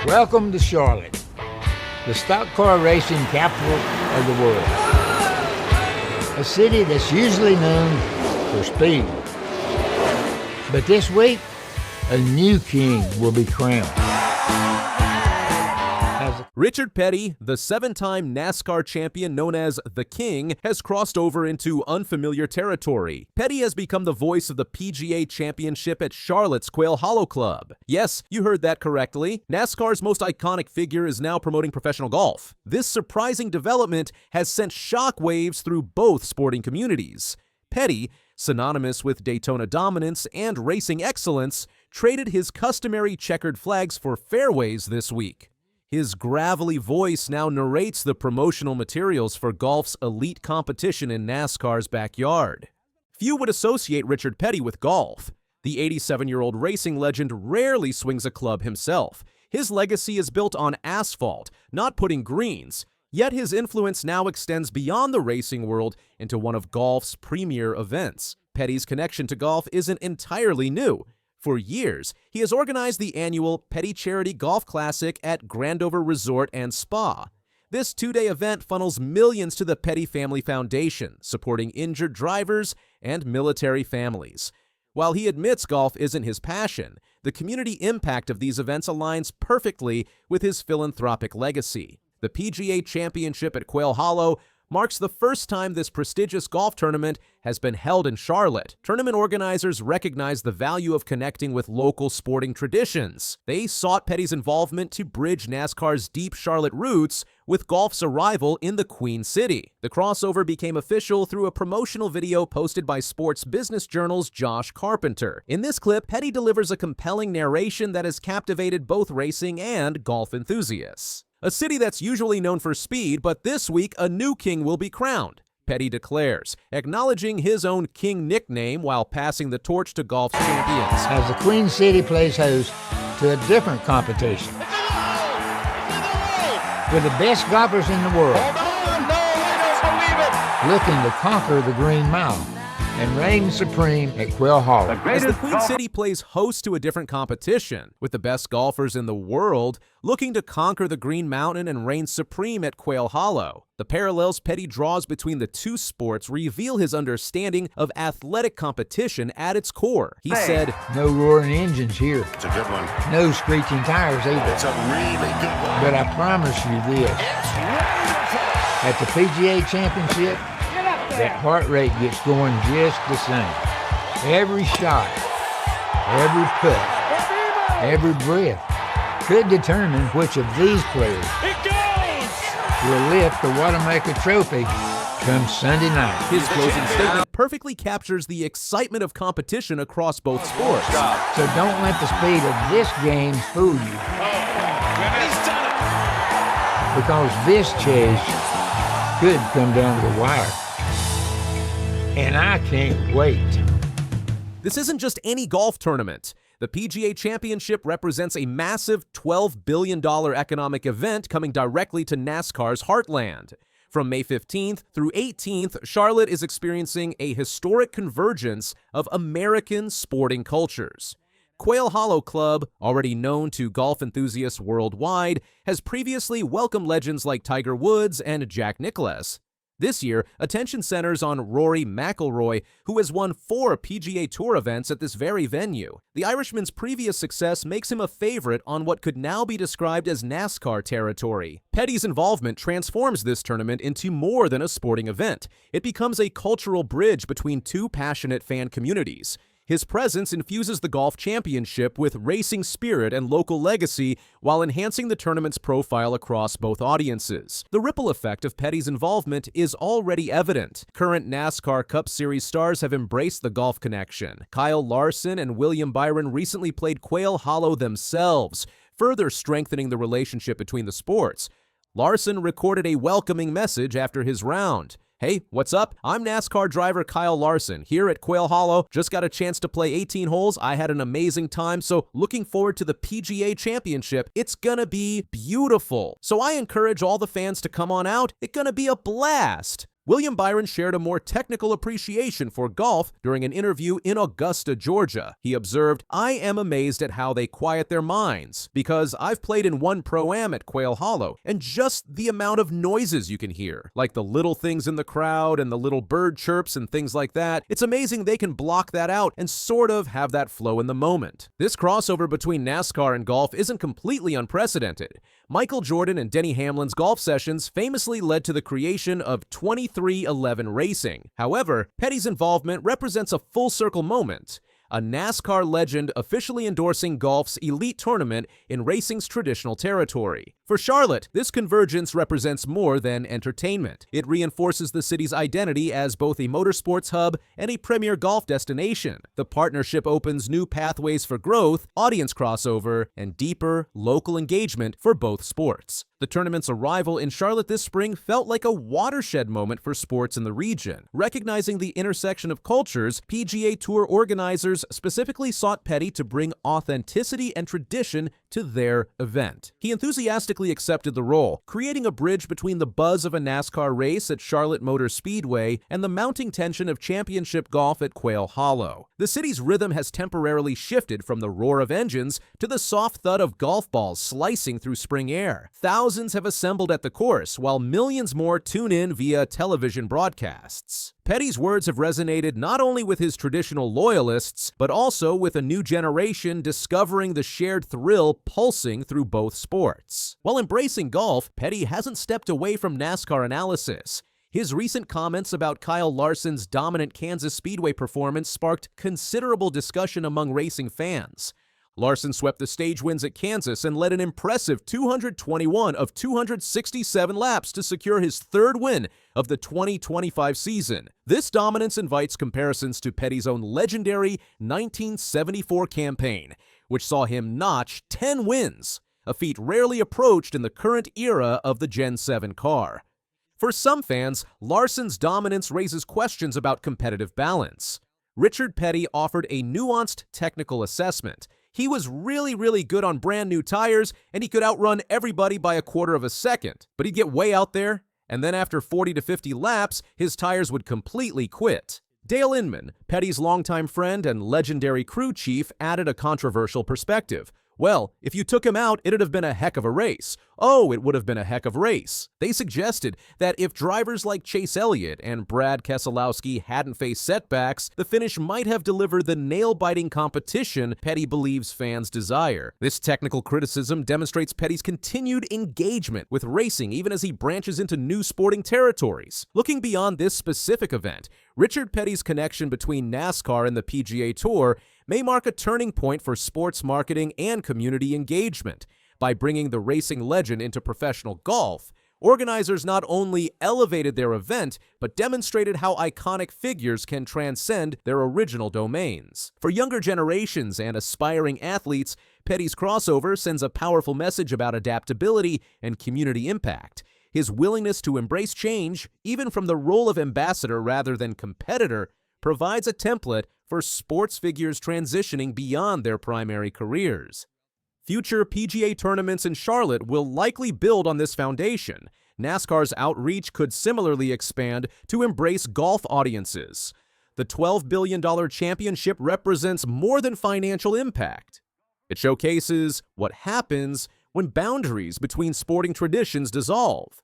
Welcome to Charlotte, the stock car racing capital of the world. A city that's usually known for speed. But this week, a new king will be crowned. Richard Petty, the 7-time NASCAR champion known as the King, has crossed over into unfamiliar territory. Petty has become the voice of the PGA Championship at Charlotte's Quail Hollow Club. Yes, you heard that correctly. NASCAR's most iconic figure is now promoting professional golf. This surprising development has sent shockwaves through both sporting communities. Petty, synonymous with Daytona dominance and racing excellence, traded his customary checkered flags for fairways this week. His gravelly voice now narrates the promotional materials for golf's elite competition in NASCAR's backyard. Few would associate Richard Petty with golf. The 87-year-old racing legend rarely swings a club himself. His legacy is built on asphalt, not putting greens, yet his influence now extends beyond the racing world into one of golf's premier events. Petty's connection to golf isn't entirely new. For years, he has organized the annual Petty Charity Golf Classic at Grandover Resort and Spa. This two-day event funnels millions to the Petty Family Foundation, supporting injured drivers and military families. While he admits golf isn't his passion, the community impact of these events aligns perfectly with his philanthropic legacy. The PGA Championship at Quail Hollow marks the first time this prestigious golf tournament has been held in Charlotte. Tournament organizers recognize the value of connecting with local sporting traditions. They sought Petty's involvement to bridge NASCAR's deep Charlotte roots with golf's arrival in the Queen City. The crossover became official through a promotional video posted by Sports Business Journal's Josh Carpenter. In this clip, Petty delivers a compelling narration that has captivated both racing and golf enthusiasts. A city that's usually known for speed, but this week a new king will be crowned, Petty declares, acknowledging his own king nickname while passing the torch to golf's champions. As the Queen City plays host to a different competition with the best golfers in the world looking to conquer the Green Mile and reign supreme at Quail Hollow. As the Queen City plays host to a different competition, with the best golfers in the world looking to conquer the Green Mountain and reign supreme at Quail Hollow, the parallels Petty draws between the two sports reveal his understanding of athletic competition at its core. He said, "No roaring engines here. It's a good one. No screeching tires either. It's a really good one. But I promise you this, at the PGA Championship, that heart rate gets going just the same. Every shot, every putt, every breath could determine which of these players will lift the Watermaker Trophy come Sunday night." His closing statement perfectly captures the excitement of competition across both sports. So don't let the speed of this game fool you. Because this chase could come down to the wire. And I can't wait. This isn't just any golf tournament. The PGA Championship represents a massive $12 billion economic event coming directly to NASCAR's heartland. From May 15th through 18th, Charlotte is experiencing a historic convergence of American sporting cultures. Quail Hollow Club, already known to golf enthusiasts worldwide, has previously welcomed legends like Tiger Woods and Jack Nicklaus. This year, attention centers on Rory McIlroy, who has won 4 PGA Tour events at this very venue. The Irishman's previous success makes him a favorite on what could now be described as NASCAR territory. Petty's involvement transforms this tournament into more than a sporting event. It becomes a cultural bridge between two passionate fan communities. His presence infuses the golf championship with racing spirit and local legacy while enhancing the tournament's profile across both audiences. The ripple effect of Petty's involvement is already evident. Current NASCAR Cup Series stars have embraced the golf connection. Kyle Larson and William Byron recently played Quail Hollow themselves, further strengthening the relationship between the sports. Larson recorded a welcoming message after his round. "Hey, what's up? I'm NASCAR driver Kyle Larson here at Quail Hollow. Just got a chance to play 18 holes. I had an amazing time, so looking forward to the PGA Championship. It's gonna be beautiful. So I encourage all the fans to come on out. It's gonna be a blast." William Byron shared a more technical appreciation for golf during an interview in Augusta, Georgia. He observed, "I am amazed at how they quiet their minds, because I've played in one pro-am at Quail Hollow, and just the amount of noises you can hear, like the little things in the crowd and the little bird chirps and things like that, it's amazing they can block that out and sort of have that flow in the moment." This crossover between NASCAR and golf isn't completely unprecedented. Michael Jordan and Denny Hamlin's golf sessions famously led to the creation of 2311 Racing. However, Petty's involvement represents a full-circle moment, a NASCAR legend officially endorsing golf's elite tournament in racing's traditional territory. For Charlotte, this convergence represents more than entertainment. It reinforces the city's identity as both a motorsports hub and a premier golf destination. The partnership opens new pathways for growth, audience crossover, and deeper local engagement for both sports. The tournament's arrival in Charlotte this spring felt like a watershed moment for sports in the region. Recognizing the intersection of cultures, PGA Tour organizers specifically sought Petty to bring authenticity and tradition to their event. He enthusiastically accepted the role, creating a bridge between the buzz of a NASCAR race at Charlotte Motor Speedway and the mounting tension of championship golf at Quail Hollow. The city's rhythm has temporarily shifted from the roar of engines to the soft thud of golf balls slicing through spring air. Thousands have assembled at the course, while millions more tune in via television broadcasts. Petty's words have resonated not only with his traditional loyalists, but also with a new generation discovering the shared thrill pulsing through both sports. While embracing golf, Petty hasn't stepped away from NASCAR analysis. His recent comments about Kyle Larson's dominant Kansas Speedway performance sparked considerable discussion among racing fans. Larson swept the stage wins at Kansas and led an impressive 221 of 267 laps to secure his third win of the 2025 season. This dominance invites comparisons to Petty's own legendary 1974 campaign, which saw him notch 10 wins, a feat rarely approached in the current era of the Gen 7 car. For some fans, Larson's dominance raises questions about competitive balance. Richard Petty offered a nuanced technical assessment. He was really good on brand new tires, and he could outrun everybody by a quarter of a second. But he'd get way out there, and then after 40 to 50 laps, his tires would completely quit. Dale Inman, Petty's longtime friend and legendary crew chief, added a controversial perspective. Well, if you took him out, it'd have been a heck of a race. Oh, it would have been a heck of a race. They suggested that if drivers like Chase Elliott and Brad Keselowski hadn't faced setbacks, the finish might have delivered the nail-biting competition Petty believes fans desire. This technical criticism demonstrates Petty's continued engagement with racing even as he branches into new sporting territories. Looking beyond this specific event, Richard Petty's connection between NASCAR and the PGA Tour may mark a turning point for sports marketing and community engagement. By bringing the racing legend into professional golf, organizers not only elevated their event, but demonstrated how iconic figures can transcend their original domains. For younger generations and aspiring athletes, Petty's crossover sends a powerful message about adaptability and community impact. His willingness to embrace change, even from the role of ambassador rather than competitor, provides a template for sports figures transitioning beyond their primary careers. Future PGA tournaments in Charlotte will likely build on this foundation. NASCAR's outreach could similarly expand to embrace golf audiences. The $12 billion championship represents more than financial impact. It showcases what happens when boundaries between sporting traditions dissolve.